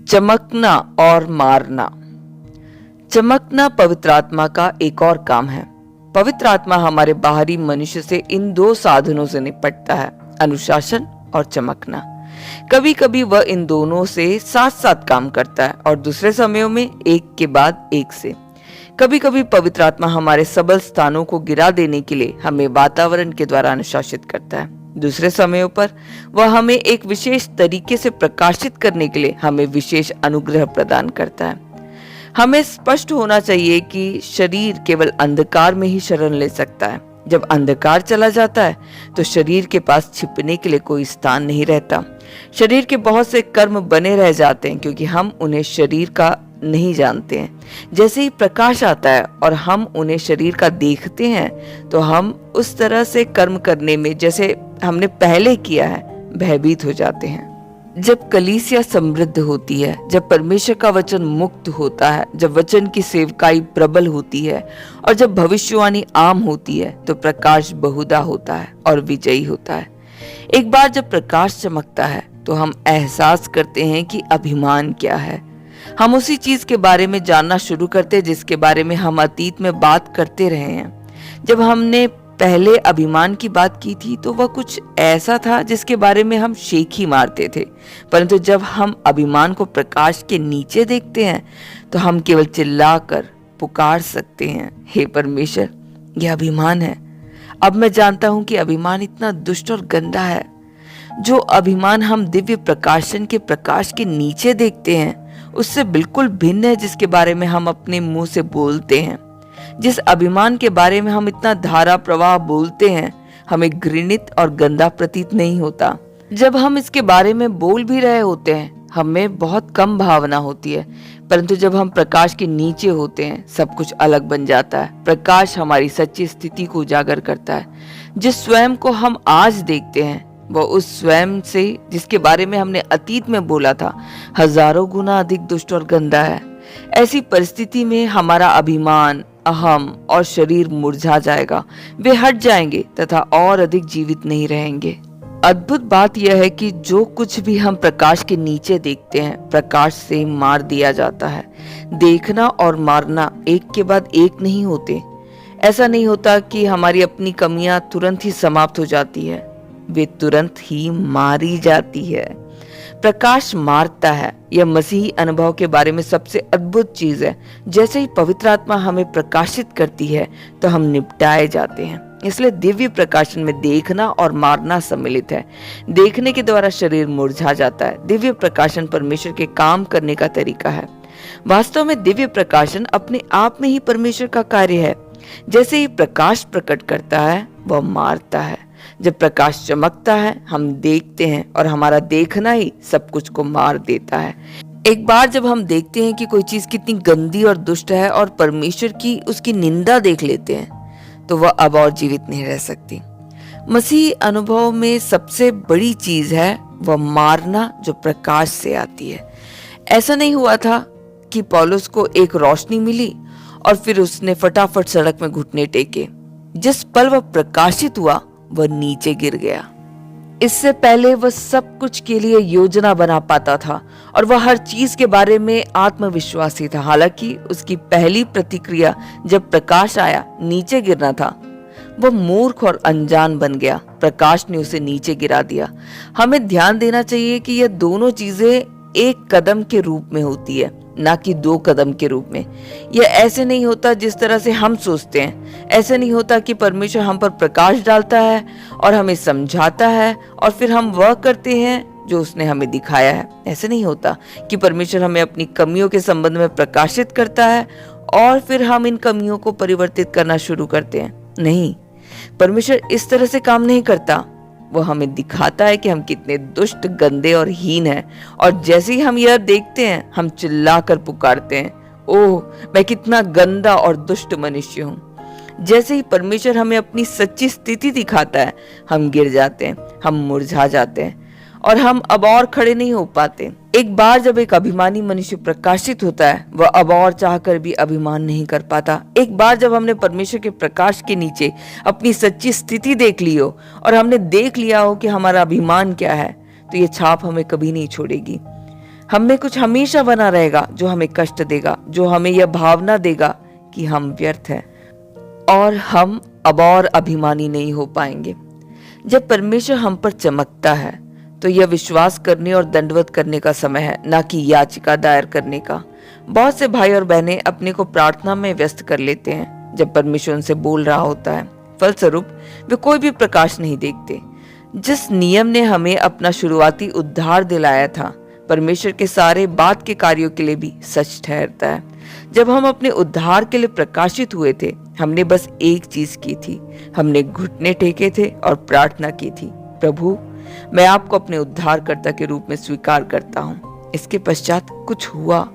चमकना और मारना। चमकना पवित्र आत्मा का एक और काम है। पवित्र आत्मा हमारे बाहरी मनुष्य से इन दो साधनों से निपटता है, अनुशासन और चमकना। कभी कभी वह इन दोनों से साथ साथ काम करता है और दूसरे समयों में एक के बाद एक से। कभी कभी पवित्र आत्मा हमारे सबल स्थानों को गिरा देने के लिए हमें वातावरण के द्वारा अनुशासित करता है। दूसरे समयों पर वह हमें एक विशेष तरीके से प्रकाशित करने के लिए हमें विशेष अनुग्रह प्रदान करता है। हमें स्पष्ट होना चाहिए कि शरीर केवल अंधकार में ही शरण ले सकता है। जब अंधकार चला जाता है तो शरीर के पास छिपने के लिए कोई स्थान नहीं रहता। शरीर के बहुत से कर्म बने रह जाते हैं क्योंकि हम उन्हें शरीर का नहीं जानते हैं। जैसे ही प्रकाश आता है और हम उन्हें शरीर का देखते हैं तो हम उस तरह से कर्म करने में जैसे हमने पहले किया है भयभीत हो जाते हैं। जब कलीसिया समृद्ध होती है, जब परमेश्वर का वचन मुक्त होता है, जब वचन की सेवकाई प्रबल होती है और जब भविष्यवाणी आम होती है तो प्रकाश बहुधा होता है और विजयी होता है। एक बार जब प्रकाश चमकता है तो हम एहसास करते हैं कि अभिमान क्या है। हम उसी चीज के बारे में जानना शुरू करते हैं जिसके बारे में हम अतीत में बात करते रहे हैं। जब हमने पहले अभिमान की बात की थी तो वह कुछ ऐसा था जिसके बारे में हम शेख ही मारते थे, परंतु जब हम अभिमान को प्रकाश के नीचे देखते हैं तो हम केवल चिल्लाकर पुकार सकते हैं, हे परमेश्वर, यह अभिमान है। अब मैं जानता हूं कि अभिमान इतना दुष्ट और गंदा है। जो अभिमान हम दिव्य प्रकाशन के प्रकाश के नीचे देखते हैं उससे बिल्कुल भिन्न है जिसके बारे में हम अपने मुंह से बोलते हैं। जिस अभिमान के बारे में हम इतना धारा प्रवाह बोलते हैं हमें घृणित और गंदा प्रतीत नहीं होता। जब हम इसके बारे में बोल भी रहे होते हैं हमें बहुत कम भावना होती है, परंतु जब हम प्रकाश के नीचे होते हैं सब कुछ अलग बन जाता है। प्रकाश हमारी सच्ची स्थिति को उजागर करता है। जिस स्वयं को हम आज देखते हैं वह उस स्वयं से जिसके बारे में हमने अतीत में बोला था हजारों गुना अधिक दुष्ट और गंदा है। ऐसी परिस्थिति में हमारा अभिमान, अहम और शरीर मुरझा जाएगा, वे हट जाएंगे तथा और अधिक जीवित नहीं रहेंगे। अद्भुत बात यह है कि जो कुछ भी हम प्रकाश के नीचे देखते हैं प्रकाश से मार दिया जाता है। देखना और मारना एक के बाद एक नहीं होते। ऐसा नहीं होता कि हमारी अपनी कमियां तुरंत ही समाप्त हो जाती है, वे तुरंत ही मारी जाती है। प्रकाश मारता है। यह मसीही अनुभव के बारे में सबसे अद्भुत चीज है। जैसे ही पवित्र आत्मा हमें प्रकाशित करती है तो हम निपटाए जाते हैं। इसलिए दिव्य प्रकाशन में देखना और मारना सम्मिलित है। देखने के द्वारा शरीर मुरझा जाता है। दिव्य प्रकाशन परमेश्वर के काम करने का तरीका है। वास्तव में दिव्य प्रकाशन अपने आप में ही परमेश्वर का कार्य है। जैसे ही प्रकाश प्रकट करता है वह मारता है। जब प्रकाश चमकता है हम देखते हैं और हमारा देखना ही सब कुछ को मार देता है। एक बार जब हम देखते हैं कि कोई चीज कितनी गंदी और दुष्ट है और परमेश्वर की उसकी निंदा देख लेते हैं तो वह अब और जीवित नहीं रह सकती। मसीही अनुभव में सबसे बड़ी चीज है वह मारना जो प्रकाश से आती है। ऐसा नहीं हुआ था कि पौलुस को एक रोशनी मिली और फिर उसने फटाफट सड़क में घुटने टेके। जिस पल वह प्रकाशित हुआ वह नीचे गिर गया। इससे पहले वह सब कुछ के लिए योजना बना पाता था और वह हर चीज के बारे में आत्मविश्वासी था। हालांकि उसकी पहली प्रतिक्रिया जब प्रकाश आया नीचे गिरना था, वह मूर्ख और अनजान बन गया। प्रकाश ने उसे नीचे गिरा दिया। हमें ध्यान देना चाहिए कि यह दोनों चीजें एक कदम के रूप में होती है, ना कि दो कदम के रूप में। यह ऐसे नहीं होता जिस तरह से हम सोचते हैं। ऐसे नहीं होता कि परमेश्वर हम पर प्रकाश डालता है और हमें समझाता है और फिर हम वह करते हैं जो उसने हमें दिखाया है। ऐसे नहीं होता कि परमेश्वर हमें अपनी कमियों के संबंध में प्रकाशित करता है और फिर हम इन कमियों को परिवर्तित करना शुरू करते हैं। नहीं, परमेश्वर इस तरह से काम नहीं करता। वो हमें दिखाता है कि हम कितने दुष्ट, गंदे और हीन हैं और जैसे ही हम यह देखते हैं हम चिल्लाकर पुकारते हैं, ओह मैं कितना गंदा और दुष्ट मनुष्य हूँ। जैसे ही परमेश्वर हमें अपनी सच्ची स्थिति दिखाता है हम गिर जाते हैं, हम मुरझा जाते हैं और हम अब और खड़े नहीं हो पाते। एक बार जब एक अभिमानी मनुष्य प्रकाशित होता है वह अब और चाहकर भी अभिमान नहीं कर पाता। एक बार जब हमने परमेश्वर के प्रकाश के नीचे अपनी सच्ची स्थिति देख ली हो और हमने देख लिया हो कि हमारा अभिमान क्या है तो ये छाप हमें कभी नहीं छोड़ेगी। हम में कुछ हमेशा बना रहेगा जो हमें कष्ट देगा, जो हमें यह भावना देगा कि हम व्यर्थ हैं और हम अब और अभिमानी नहीं हो पाएंगे। जब परमेश्वर हम पर चमकता है तो यह विश्वास करने और दंडवत करने का समय है, ना कि याचिका दायर करने का। बहुत से भाई और बहनें अपने को प्रार्थना में व्यस्त कर लेते हैं जब परमेश्वर उनसे बोल रहा होता है। फलस्वरूप वे कोई भी प्रकाश नहीं देखते। जिस नियम ने हमें अपना शुरुआती उद्धार दिलाया था, परमेश्वर के सारे बाद के कार्यों के लिए भी सच ठहरता है। जब हम अपने उद्धार के लिए प्रकाशित हुए थे, हमने बस एक चीज की थी, हमने घुटने टेके थे और प्रार्थना की थी, प्रभु मैं आपको अपने उद्धारकर्ता के रूप में स्वीकार करता हूँ। इसके पश्चात कुछ हुआ।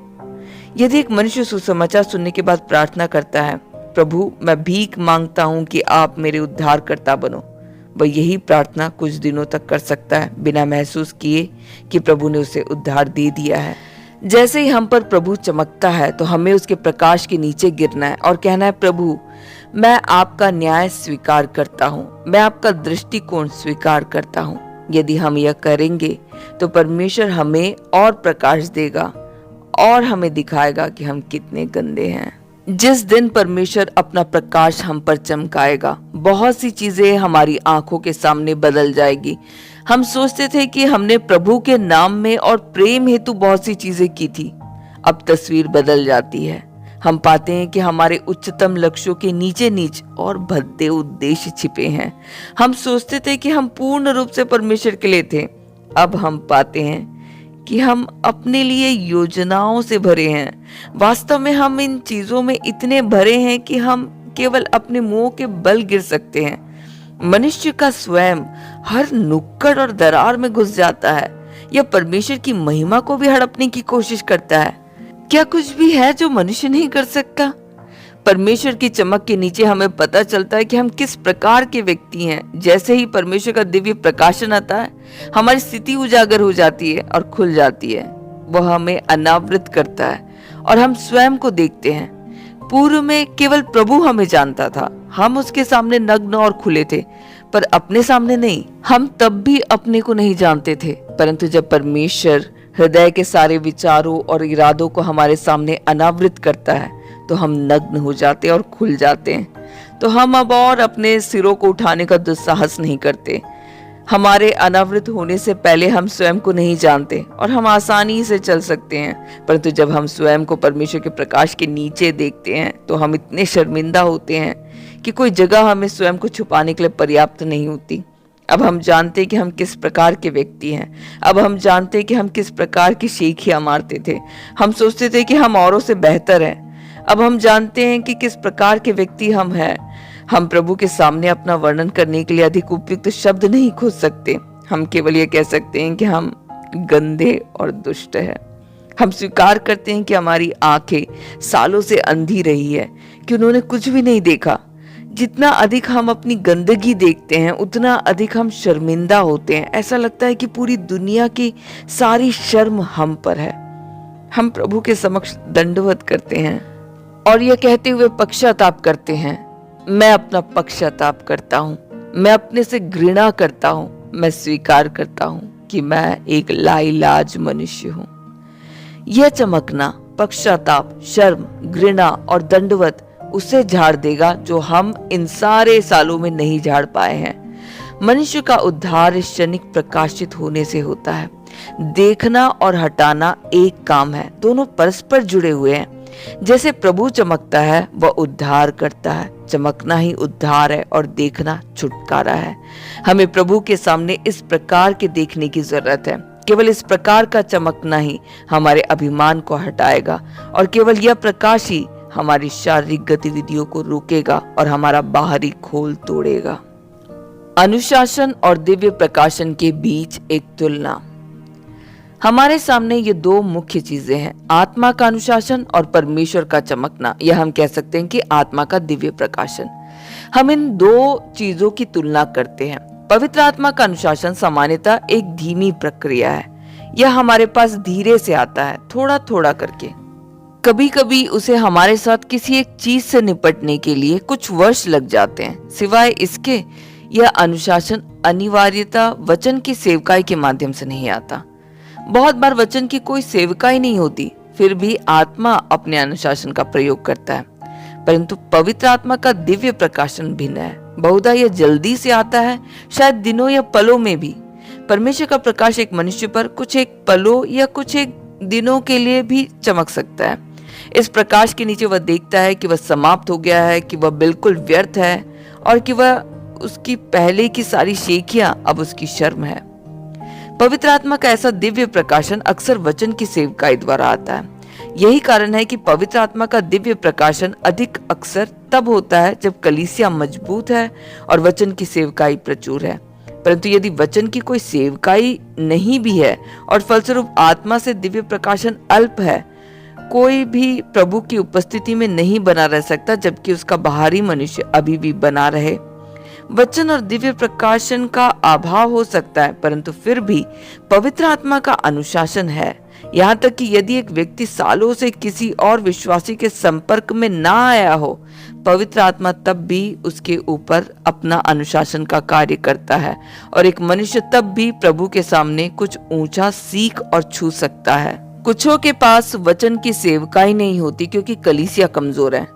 यदि एक मनुष्य सुसमाचार सुनने के बाद प्रार्थना करता है, प्रभु मैं भीख मांगता हूँ कि आप मेरे उद्धारकर्ता बनो, वह यही प्रार्थना कुछ दिनों तक कर सकता है बिना महसूस किए कि प्रभु ने उसे उद्धार दे दिया है। जैसे ही हम पर प्रभु चमकता है तो हमें उसके प्रकाश के नीचे गिरना है और कहना है, प्रभु मैं आपका न्याय स्वीकार करता हूँ, मैं आपका दृष्टिकोण स्वीकार करता हूँ। यदि हम यह करेंगे तो परमेश्वर हमें और प्रकाश देगा और हमें दिखाएगा कि हम कितने गंदे हैं। जिस दिन परमेश्वर अपना प्रकाश हम पर चमकाएगा, बहुत सी चीजें हमारी आंखों के सामने बदल जाएगी। हम सोचते थे कि हमने प्रभु के नाम में और प्रेम हेतु बहुत सी चीजें की थी, अब तस्वीर बदल जाती है। हम पाते हैं कि हमारे उच्चतम लक्ष्यों के नीचे नीच और भद्दे उद्देश्य छिपे हैं। हम सोचते थे कि हम पूर्ण रूप से परमेश्वर के लिए थे, अब हम पाते हैं कि हम अपने लिए योजनाओं से भरे हैं। वास्तव में हम इन चीजों में इतने भरे हैं कि हम केवल अपने मुंह के बल गिर सकते हैं। मनुष्य का स्वयं हर नुक्कड़ और दरार में घुस जाता है। यह परमेश्वर की महिमा को भी हड़पने की कोशिश करता है। क्या कुछ भी है जो मनुष्य नहीं कर सकता? परमेश्वर की चमक के नीचे हमें पता चलता है कि हम किस प्रकार के व्यक्ति हैं। जैसे ही परमेश्वर का दिव्य प्रकाशन आता है, हमारी स्थिति उजागर हो जाती है और खुल जाती है। वह हमें अनावृत करता है और हम स्वयं को देखते हैं। पूर्व में केवल प्रभु हमें जानता था, हम उसके सामने नग्न और खुले थे, पर अपने सामने नहीं। हम तब भी अपने को नहीं जानते थे, परंतु जब परमेश्वर हृदय के सारे विचारों और इरादों को हमारे सामने अनावृत करता है तो हम नग्न हो जाते और खुल जाते हैं। तो हम अब और अपने सिरों को उठाने का दुस्साहस नहीं करते। हमारे अनावृत होने से पहले हम स्वयं को नहीं जानते और हम आसानी से चल सकते हैं, परंतु जब हम स्वयं को परमेश्वर के प्रकाश के नीचे देखते हैं तो हम इतने शर्मिंदा होते हैं कि कोई जगह हमें स्वयं को छुपाने के लिए पर्याप्त नहीं होती। अब हम जानते कि हम किस प्रकार के व्यक्ति हैं। अब हम जानते कि हम किस प्रकार की शेखियां मारते थे। हम सोचते थे कि हम औरों से बेहतर हैं। अब हम जानते हैं कि किस प्रकार के व्यक्ति हम हैं। हम प्रभु के सामने अपना वर्णन करने के लिए अधिक उपयुक्त शब्द नहीं खोज सकते। हम केवल ये कह सकते हैं कि हम गंदे और दुष्ट हैं। हम स्वीकार करते हैं कि हमारी आंखें सालों से अंधी रही है, कि उन्होंने कुछ भी नहीं देखा। जितना अधिक हम अपनी गंदगी देखते हैं, उतना अधिक हम शर्मिंदा होते हैं। ऐसा लगता है कि पूरी दुनिया की सारी शर्म हम पर है। हम प्रभु के समक्ष दंडवत करते हैं और यह कहते हुए पश्चाताप करते हैं, मैं अपना पश्चाताप करता हूँ, मैं अपने से घृणा करता हूँ, मैं स्वीकार करता हूँ कि मैं एक लाइलाज मनुष्य हूँ। यह चमकना, पश्चाताप, शर्म, घृणा और दंडवत उसे झाड़ देगा जो हम इन सारे सालों में नहीं झाड़ पाए हैं। मनुष्य का उद्धार क्षणिक प्रकाशित होने से होता है। देखना और हटाना एक काम है, दोनों परस्पर जुड़े हुए हैं। जैसे प्रभु चमकता है वह उद्धार करता है। चमकना ही उद्धार है और देखना छुटकारा है। हमें प्रभु के सामने इस प्रकार के देखने की जरूरत है। केवल इस प्रकार का चमकना ही हमारे अभिमान को हटाएगा और केवल यह प्रकाश ही हमारी शारीरिक गतिविधियों को रोकेगा और हमारा बाहरी खोल तोड़ेगा। अनुशासन और दिव्य प्रकाशन के बीच एक तुलना। हमारे सामने ये दो मुख्य चीजें हैं, आत्मा का अनुशासन और परमेश्वर का चमकना, यह हम कह सकते हैं कि आत्मा का दिव्य प्रकाशन। हम इन दो चीजों की तुलना करते हैं। पवित्र आत्मा का अनुशासन सामान्यतः एक धीमी प्रक्रिया है। यह हमारे पास धीरे से आता है, थोड़ा थोड़ा करके। कभी कभी उसे हमारे साथ किसी एक चीज से निपटने के लिए कुछ वर्ष लग जाते हैं। सिवाय इसके यह अनुशासन अनिवार्यता वचन की सेवकाई के माध्यम से नहीं आता। बहुत बार वचन की कोई सेवका ही नहीं होती, फिर भी आत्मा अपने अनुशासन का प्रयोग करता है। परंतु पवित्र आत्मा का दिव्य प्रकाशन भिन्न है। बहुधा यह जल्दी से आता है, शायद दिनों या पलों में भी। परमेश्वर का प्रकाश एक मनुष्य पर कुछ एक पलों या कुछ एक दिनों के लिए भी चमक सकता है। इस प्रकाश के नीचे वह देखता है कि वह समाप्त हो गया है, कि वह बिल्कुल व्यर्थ है और कि वह उसकी पहले की सारी शेखियां अब उसकी शर्म है। पवित्र आत्मा का ऐसा दिव्य प्रकाशन अक्सर वचन की सेवकाई द्वारा आता है। यही कारण है कि पवित्र आत्मा का दिव्य प्रकाशन अधिक अक्सर तब होता है जब कलीसिया मजबूत है और वचन की सेवकाई प्रचुर है। परंतु यदि वचन की कोई सेवकाई नहीं भी है और फलस्वरूप आत्मा से दिव्य प्रकाशन अल्प है, कोई भी प्रभु की उपस्थिति में नहीं बना रह सकता जबकि उसका बाहरी मनुष्य अभी भी बना रहे। वचन और दिव्य प्रकाशन का अभाव हो सकता है, परंतु फिर भी पवित्र आत्मा का अनुशासन है। यहाँ तक कि यदि एक व्यक्ति सालों से किसी और विश्वासी के संपर्क में ना आया हो, पवित्र आत्मा तब भी उसके ऊपर अपना अनुशासन का कार्य करता है और एक मनुष्य तब भी प्रभु के सामने कुछ ऊंचा सीख और छू सकता है। कुछों के पास वचन की सेवकाई नहीं होती क्योंकि कलीसिया कमजोर है।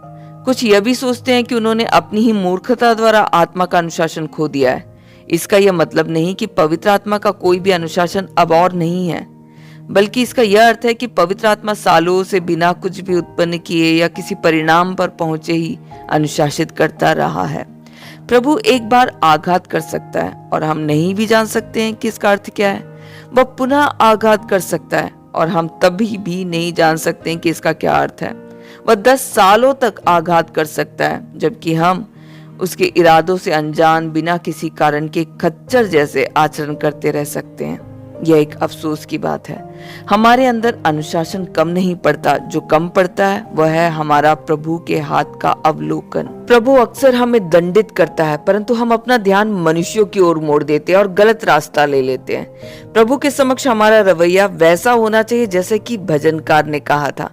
कुछ यह भी सोचते हैं कि उन्होंने अपनी ही मूर्खता द्वारा आत्मा का अनुशासन खो दिया है। इसका यह मतलब नहीं कि पवित्र आत्मा का कोई भी अनुशासन अब और नहीं है, बल्कि इसका यह अर्थ है कि पवित्र आत्मा सालों से बिना कुछ भी उत्पन्न किए या किसी परिणाम पर पहुंचे ही अनुशासित करता रहा है। प्रभु एक बार आघात कर सकता है और हम नहीं भी जान सकते हैं कि इसका अर्थ क्या है। वह पुनः आघात कर सकता है और हम तभी भी नहीं जान सकते हैं कि इसका क्या अर्थ है। वह 10 सालों तक आघात कर सकता है जबकि हम उसके इरादों से अनजान बिना किसी कारण के खच्चर जैसे आचरण करते रह सकते हैं। यह एक अफसोस की बात है। हमारे अंदर अनुशासन कम नहीं पड़ता, जो कम पड़ता है वह है हमारा प्रभु के हाथ का अवलोकन। प्रभु अक्सर हमें दंडित करता है, परंतु हम अपना ध्यान मनुष्यों की ओर मोड़ देते हैं और गलत रास्ता ले लेते हैं। प्रभु के समक्ष हमारा रवैया वैसा होना चाहिए जैसे कि भजनकार ने कहा था,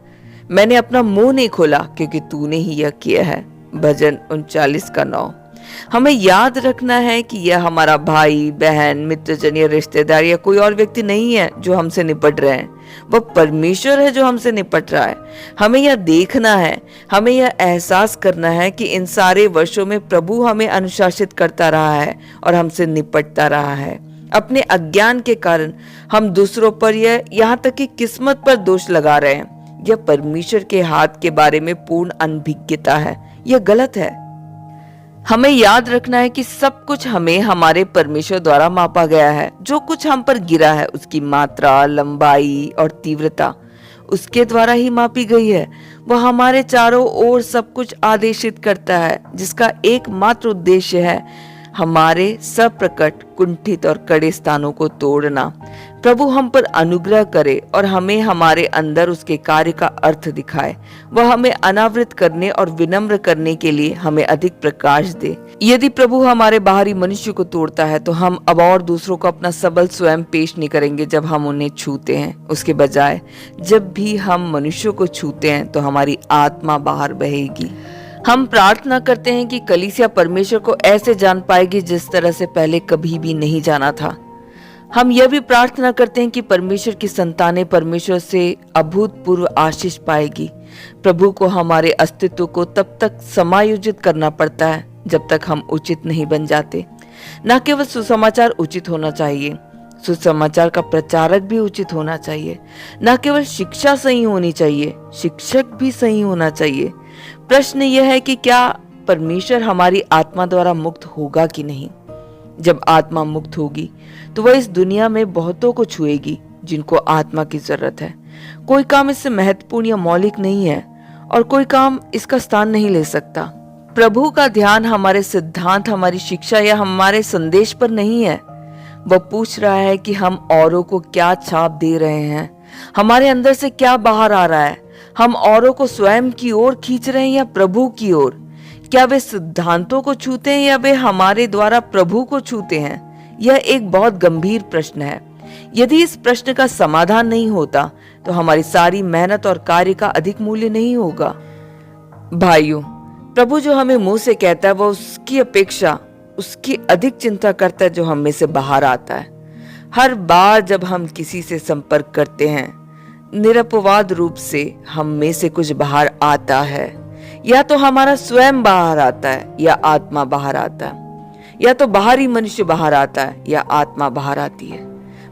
मैंने अपना मुंह नहीं खोला क्योंकि तूने ही यह किया है। भजन 39:9। हमें याद रखना है कि यह हमारा भाई, बहन, मित्रजन या रिश्तेदार या कोई और व्यक्ति नहीं है जो हमसे निपट रहे हैं, वह परमेश्वर है जो हमसे निपट रहा है। हमें यह देखना है, हमें यह एहसास करना है कि इन सारे वर्षों में प्रभु हमें अनुशासित करता रहा है और हमसे निपटता रहा है। अपने अज्ञान के कारण हम दूसरों पर यहाँ तक कि किस्मत पर दोष लगा रहे हैं। यह परमेश्वर के हाथ के बारे में पूर्ण अनभिज्ञता है। यह गलत है। हमें याद रखना है कि सब कुछ हमें हमारे परमेश्वर द्वारा मापा गया है। जो कुछ हम पर गिरा है उसकी मात्रा, लंबाई और तीव्रता उसके द्वारा ही मापी गई है। वह हमारे चारों ओर सब कुछ आदेशित करता है, जिसका एकमात्र उद्देश्य है हमारे सप्रकट, कुंठित और कड़े स्थानों को तोड़ना। प्रभु हम पर अनुग्रह करे और हमें हमारे अंदर उसके कार्य का अर्थ दिखाए। वह हमें अनावृत करने और विनम्र करने के लिए हमें अधिक प्रकाश दे। यदि प्रभु हमारे बाहरी मनुष्य को तोड़ता है तो हम अब और दूसरों को अपना सबल स्वयं पेश नहीं करेंगे जब हम उन्हें छूते हैं। उसके बजाय जब भी हम मनुष्यों को छूते हैं तो हमारी आत्मा बाहर बहेगी। हम प्रार्थना करते हैं कि कलीसिया परमेश्वर को ऐसे जान पाएगी जिस तरह से पहले कभी भी नहीं जाना था। हम यह भी प्रार्थना करते हैं कि परमेश्वर की संतानें परमेश्वर से अभूतपूर्व आशीष पाएगी। प्रभु को हमारे अस्तित्व को तब तक समायोजित करना पड़ता है जब तक हम उचित नहीं बन जाते। न केवल सुसमाचार उचित होना चाहिए, सुसमाचार का प्रचारक भी उचित होना चाहिए। न केवल शिक्षा सही होनी चाहिए, शिक्षक भी सही होना चाहिए। प्रश्न यह है कि क्या परमेश्वर हमारी आत्मा द्वारा मुक्त होगा कि नहीं। जब आत्मा मुक्त होगी तो वह इस दुनिया में बहुतों को छुएगी जिनको आत्मा की जरूरत है। कोई काम इससे महत्वपूर्ण या मौलिक नहीं है और कोई काम इसका स्थान नहीं ले सकता। प्रभु का ध्यान हमारे सिद्धांत, हमारी शिक्षा या हमारे संदेश पर नहीं है। वह पूछ रहा है कि हम औरों को क्या छाप दे रहे हैं, हमारे अंदर से क्या बाहर आ रहा है। हम औरों को स्वयं की ओर खींच रहे हैं या प्रभु की ओर। क्या वे सिद्धांतों को छूते हैं या वे हमारे द्वारा प्रभु को छूते हैं। यह एक बहुत गंभीर प्रश्न है। यदि इस प्रश्न का समाधान नहीं होता तो हमारी सारी मेहनत और कार्य का अधिक मूल्य नहीं होगा। भाइयों, प्रभु जो हमें मुंह से कहता है वह उसकी अपेक्षा उसकी अधिक चिंता करता है जो हम में से बाहर आता है। हर बार जब हम किसी से संपर्क करते हैं, निरपवाद रूप से हम में से कुछ बाहर आता है। या तो हमारा स्वयं बाहर आता है या आत्मा बाहर आता है, या तो बाहरी मनुष्य बाहर आता है या आत्मा बाहर आती है।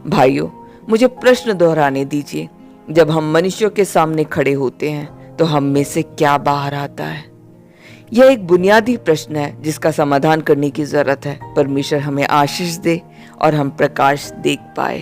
भाइयों, मुझे प्रश्न दोहराने दीजिए, जब हम मनुष्यों के सामने खड़े होते हैं तो हम में से क्या बाहर आता है? यह एक बुनियादी प्रश्न है जिसका समाधान करने की जरूरत है। परमेश्वर हमें आशीष दे और हम प्रकाश देख पाए।